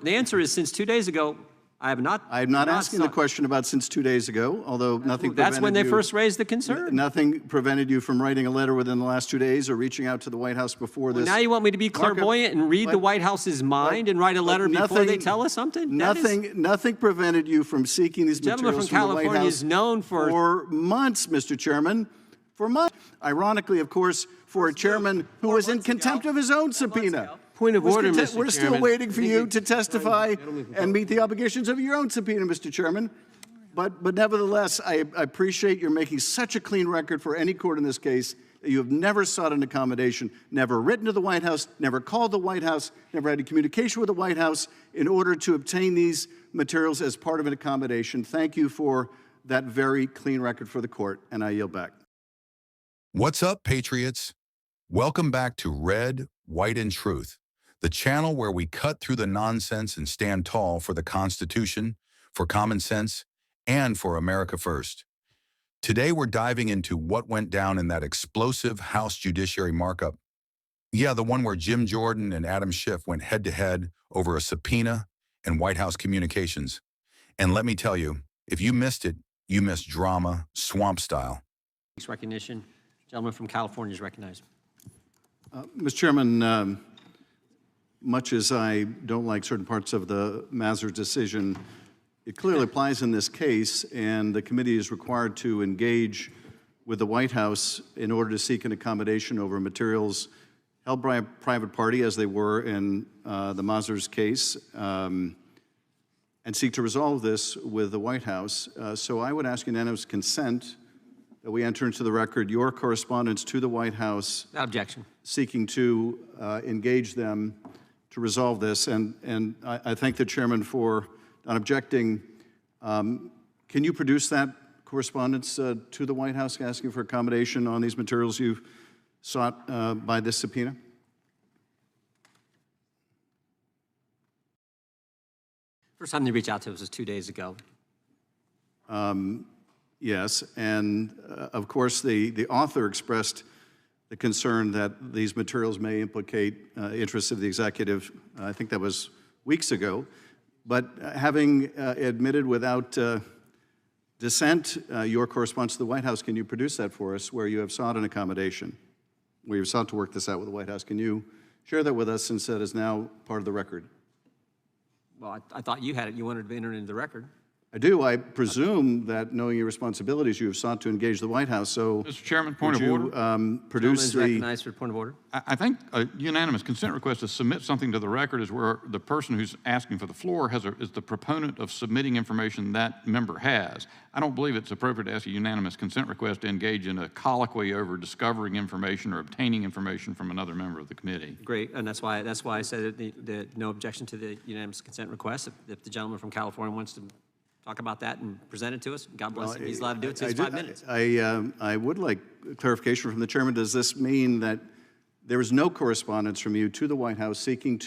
The answer is since 2 days ago, I have not. I'm not asking the question about since 2 days ago, although nothing prevented That's when they first raised the concern. Nothing prevented you from writing a letter within the last 2 days or reaching out to the White House before this. Now you want me to be clairvoyant and read the White House's mind and write a letter before they tell us something? Nothing prevented you from seeking these materials from the White House. California is known for months, Mr. Chairman. For months. Ironically, of course, for a chairman who was in contempt of his own subpoena. Point of order, Mr. Chairman. We're still waiting for you to testify and meet the obligations of your own subpoena, Mr. Chairman. But nevertheless, I appreciate you're making such a clean record for any court in this case that you have never sought an accommodation, never written to the White House, never called the White House, never had a communication with the White House in order to obtain these materials as part of an accommodation. Thank you for that very clean record for the court, and I yield back. What's up, Patriots? Welcome back to Red, White, and Truth, the channel where we cut through the nonsense and stand tall for the Constitution, for common sense, and for America first. Today, we're diving into what went down in that explosive House Judiciary markup. Yeah, the one where Jim Jordan and Adam Schiff went head-to-head over a subpoena and White House communications. And let me tell you, if you missed it, you missed drama, swamp style. Recognition. Gentleman from California is recognized. Mr. Chairman, much as I don't like certain parts of the Mazars decision, it clearly applies in this case, and the committee is required to engage with the White House in order to seek an accommodation over materials held by a private party, as they were in the Mazars case, and seek to resolve this with the White House. So I would ask unanimous consent that we enter into the record your correspondence to the White House. Without objection. Seeking to engage them to resolve this. And I thank the chairman for not objecting. Can you produce that correspondence to the White House asking for accommodation on these materials you've sought by this subpoena? First time they reached out to us was 2 days ago. Yes, and of course the author expressed the concern that these materials may implicate interests of the executive. I think that was weeks ago. But having admitted without dissent your correspondence to the White House, can you produce that for us where you have sought an accommodation, where you've sought to work this out with the White House? Can you share that with us since that is now part of the record? Well, I thought you had it. You wanted to enter it into the record. I do. I presume that, knowing your responsibilities, you have sought to engage the White House. So, Mr. Chairman, point of order. Produce the recognized for point of order. I think a unanimous consent request to submit something to the record is where the person who's asking for the floor is the proponent of submitting information that member has. I don't believe it's appropriate to ask a unanimous consent request to engage in a colloquy over discovering information or obtaining information from another member of the committee. Great, and that's why I said that no objection to the unanimous consent request. If the gentleman from California wants to talk about that and present it to us, God bless him. He's allowed to do it. So it's 5 minutes. I would like clarification from the chairman. Does this mean that there is no correspondence from you to the White House seeking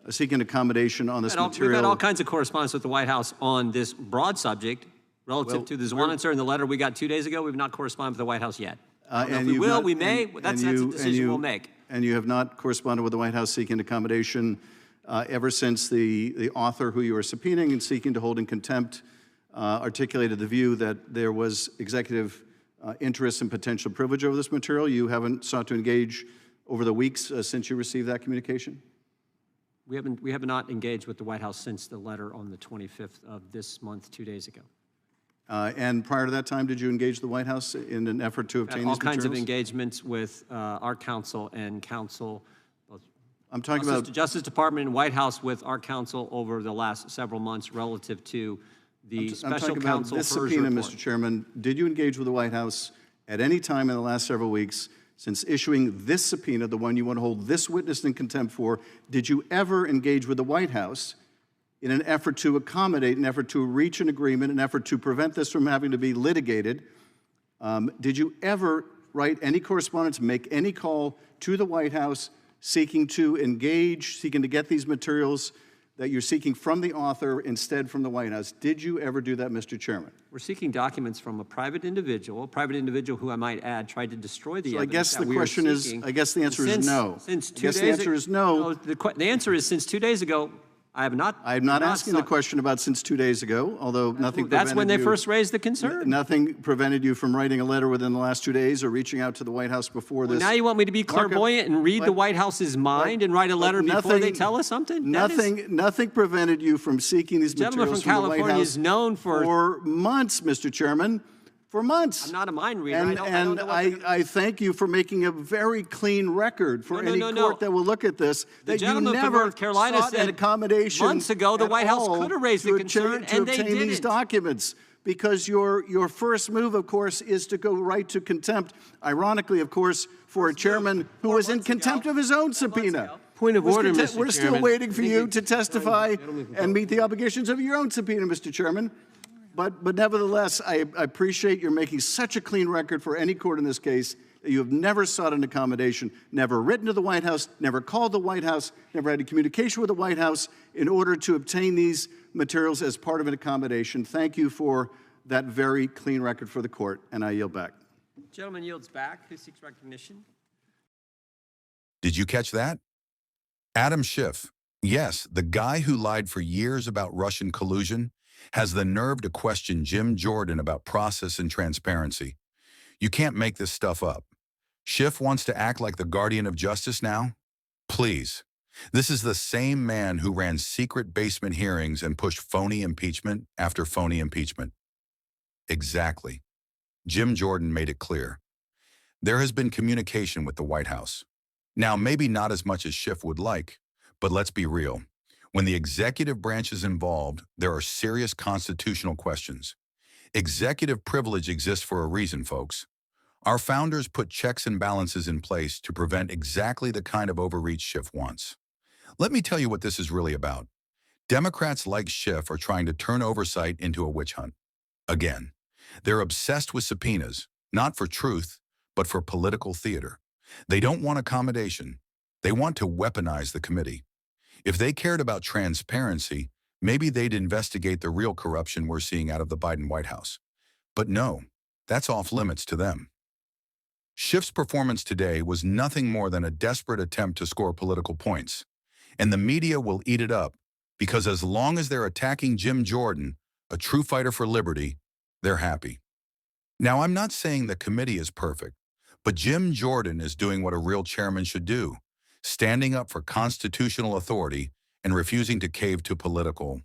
accommodation on this material? We've had all kinds of correspondence with the White House on this broad subject relative to the Zwanitzer and the letter we got 2 days ago. We've not corresponded with the White House yet. If we will, we may. That's a decision we'll make. And you have not corresponded with the White House seeking accommodation ever since the author who you are subpoenaing and seeking to hold in contempt articulated the view that there was executive interest and potential privilege over this material. You haven't sought to engage over the weeks since you received that communication? We have not engaged with the White House since the letter on the 25th of this month, 2 days ago. And prior to that time, did you engage the White House in an effort to obtain these materials? All kinds of engagements with our counsel and counsel. I'm talking about the Justice Department and White House with our counsel over the last several months relative to the special counsel this subpoena, Mr. Chairman. Did you engage with the White House at any time in the last several weeks since issuing this subpoena, the one you want to hold this witness in contempt for? Did you ever engage with the White House in an effort to accommodate, an effort to reach an agreement, an effort to prevent this from having to be litigated? Did you ever write any correspondence, make any call to the White House seeking to engage, seeking to get these materials that you're seeking from the author instead from the White House? Did you ever do that, Mr. Chairman? We're seeking documents from a private individual who I might add tried to destroy the evidence. I guess the question is, I guess the answer is no. Since 2 days ago. The answer is no. The answer is since 2 days ago, I have not. I'm not asking the question about since 2 days ago, although nothing That's when they prevented first raised the concern. Nothing prevented you from writing a letter within the last 2 days or reaching out to the White House before this. Now you want me to be clairvoyant and read the White House's mind and write a letter before they tell us something? Nothing prevented you from seeking these materials from the White House. California is known for months, Mr. Chairman. For months. I'm not a mind reader. I thank you for making a very clean record for any court that will look at this. The gentleman from North Carolina said accommodation months ago the White House could have raised the concern, and they didn't. These documents. Because your first move, of course, is to go right to contempt. Ironically, of course, for a chairman who was in contempt of his own subpoena. Point of order, Mr. Chairman. We're still waiting for you to testify and meet the obligations of your own subpoena, Mr. Chairman. But nevertheless, I appreciate you're making such a clean record for any court in this case that you have never sought an accommodation, never written to the White House, never called the White House, never had a communication with the White House in order to obtain these materials as part of an accommodation. Thank you for that very clean record for the court, and I yield back. Gentleman yields back. Who seeks recognition? Did you catch that? Adam Schiff, yes, the guy who lied for years about Russian collusion, has the nerve to question Jim Jordan about process and transparency. You can't make this stuff up. Schiff wants to act like the guardian of justice now? Please. This is the same man who ran secret basement hearings and pushed phony impeachment after phony impeachment. Exactly. Jim Jordan made it clear. There has been communication with the White House. Now, maybe not as much as Schiff would like, but let's be real. When the executive branch is involved, there are serious constitutional questions. Executive privilege exists for a reason, folks. Our founders put checks and balances in place to prevent exactly the kind of overreach Schiff wants. Let me tell you what this is really about. Democrats like Schiff are trying to turn oversight into a witch hunt. Again, they're obsessed with subpoenas, not for truth, but for political theater. They don't want accommodation. They want to weaponize the committee. If they cared about transparency, maybe they'd investigate the real corruption we're seeing out of the Biden White House. But no, that's off limits to them. Schiff's performance today was nothing more than a desperate attempt to score political points. And the media will eat it up, because as long as they're attacking Jim Jordan, a true fighter for liberty, they're happy. Now, I'm not saying the committee is perfect, but Jim Jordan is doing what a real chairman should do, standing up for constitutional authority and refusing to cave to political